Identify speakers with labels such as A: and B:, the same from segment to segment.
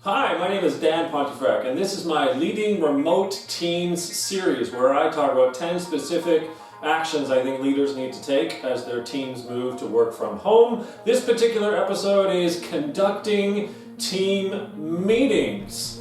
A: Hi, my name is Dan Pontefract, and this is my Leading Remote Teams series where I talk about 10 specific actions I think leaders need to take as their teams move to work from home. This particular episode is conducting team meetings.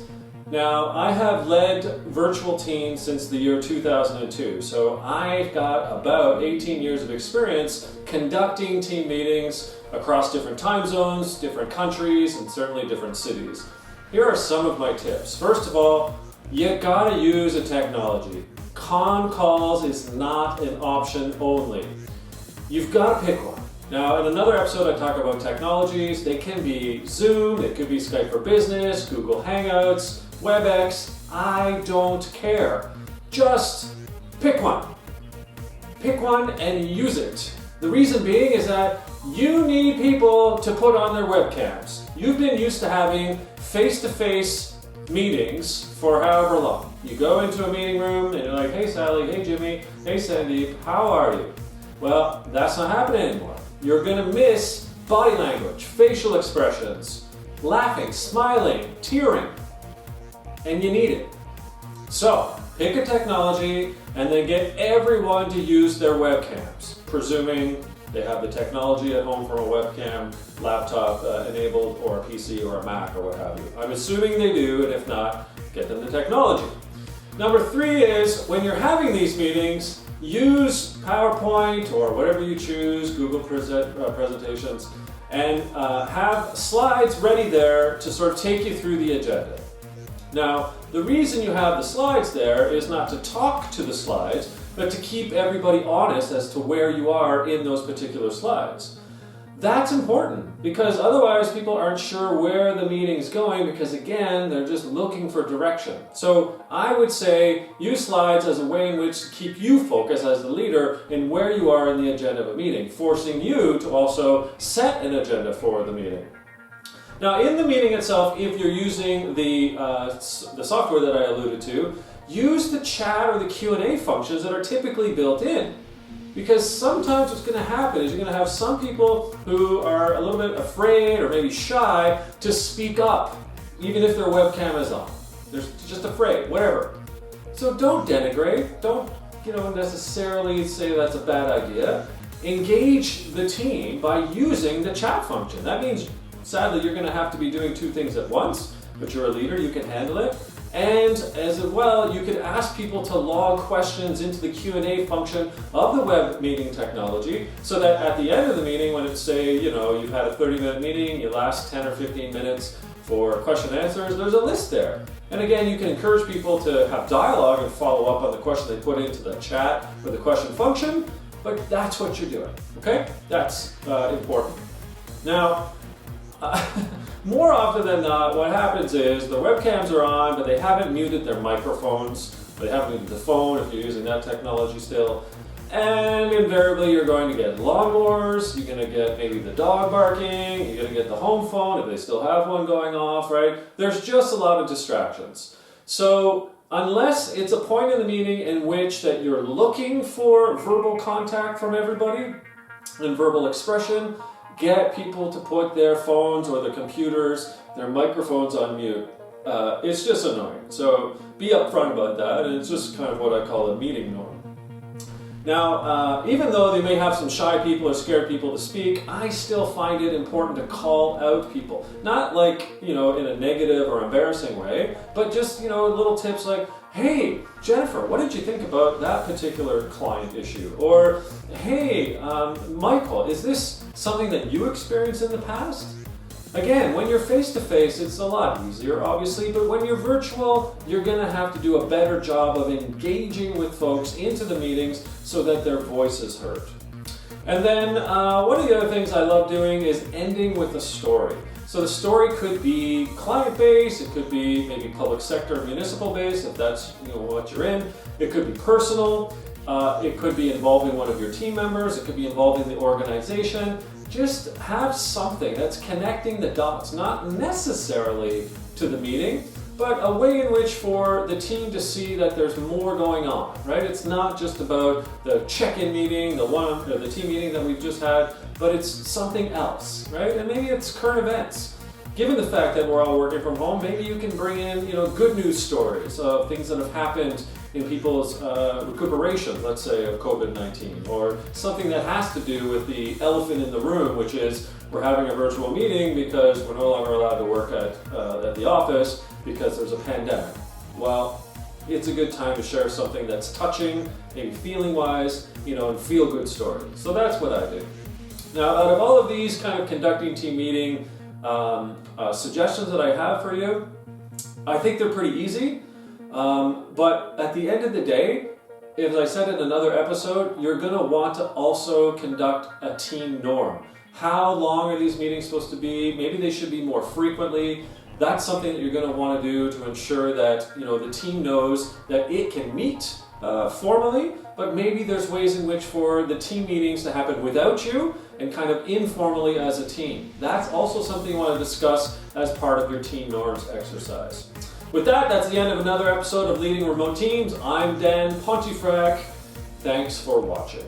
A: Now, I have led virtual teams since the year 2002, so I've got about 18 years of experience conducting team meetings across different time zones, different countries, and certainly different cities. Here are some of my tips. First of all, you gotta use a technology. Con calls is not an option only. You've gotta pick one. Now, in another episode, I talk about technologies. They can be Zoom, it could be Skype for Business, Google Hangouts, WebEx. I don't care. Just pick one. Pick one and use it. The reason being is that you need people to put on their webcams. You've been used to having face-to-face meetings for however long. You go into a meeting room and you're like, hey Sally, hey Jimmy, hey Sandeep, how are you? Well, that's not happening anymore. You're gonna miss body language, facial expressions, laughing, smiling, tearing, and you need it. So, pick a technology and then get everyone to use their webcams, presuming they have the technology at home from a webcam, laptop enabled, or a PC or a Mac or what have you. I'm assuming they do, and if not, get them the technology. Number 3 is, when you're having these meetings, use PowerPoint or whatever you choose, Google presentations, and have slides ready there to sort of take you through the agenda. Now, the reason you have the slides there is not to talk to the slides, but to keep everybody honest as to where you are in those particular slides. That's important because otherwise people aren't sure where the meeting's going because again, they're just looking for direction. So I would say use slides as a way in which to keep you focused as the leader in where you are in the agenda of a meeting, forcing you to also set an agenda for the meeting. Now in the meeting itself, if you're using the software that I alluded to, use the chat or the Q&A functions that are typically built in. Because sometimes what's going to happen is you're going to have some people who are a little bit afraid or maybe shy to speak up, even if their webcam is on. They're just afraid, whatever. So don't denigrate, don't necessarily say that's a bad idea. Engage the team by using the chat function. That means, sadly, you're going to have to be doing 2 things at once, but you're a leader, you can handle it. And as well, you could ask people to log questions into the Q&A function of the web meeting technology so that at the end of the meeting, when it's say, you've had a 30-minute meeting, you last 10 or 15 minutes for question and answers, there's a list there. And again, you can encourage people to have dialogue and follow up on the question they put into the chat or the question function, but that's what you're doing, okay? That's important. Now, more often than not, what happens is the webcams are on, but they haven't muted their microphones. They haven't muted the phone if you're using that technology still. And invariably, you're going to get lawnmowers, you're going to get maybe the dog barking, you're going to get the home phone if they still have one going off, right? There's just a lot of distractions. So unless it's a point in the meeting in which that you're looking for verbal contact from everybody and verbal expression, get people to put their phones or their computers, their microphones on mute. It's just annoying. So be upfront about that, and it's just kind of what I call a meeting norm. Now, even though they may have some shy people or scared people to speak, I still find it important to call out people. Not like, in a negative or embarrassing way, but just, little tips like, hey, Jennifer, what did you think about that particular client issue? Or, hey, Michael, is this something that you experienced in the past? Again, when you're face-to-face, it's a lot easier, obviously, but when you're virtual, you're going to have to do a better job of engaging with folks into the meetings so that their voice is heard. And then one of the other things I love doing is ending with a story. So the story could be client-based, it could be maybe public sector, municipal-based, if that's what you're in. It could be personal, it could be involving one of your team members, it could be involving the organization. Just have something that's connecting the dots, not necessarily to the meeting, but a way in which for the team to see that there's more going on, right? It's not just about the check-in meeting, the team meeting that we've just had, but it's something else, right? And maybe it's current events. given the fact that we're all working from home, maybe you can bring in, good news stories of things that have happened in people's recuperation, let's say, of COVID-19, or something that has to do with the elephant in the room, which is we're having a virtual meeting because we're no longer allowed to work at the office because there's a pandemic. Well, it's a good time to share something that's touching, maybe feeling-wise, and feel-good stories. So that's what I do. Now, out of all of these kind of conducting team meeting suggestions that I have for you, I think they're pretty easy. But at the end of the day, as I said in another episode, you're going to want to also conduct a team norm. How long are these meetings supposed to be? Maybe they should be more frequently. That's something that you're going to want to do to ensure that the team knows that it can meet formally, but maybe there's ways in which for the team meetings to happen without you and kind of informally as a team. That's also something you want to discuss as part of your team norms exercise. With that, that's the end of another episode of Leading Remote Teams. I'm Dan Pontefract. Thanks for watching.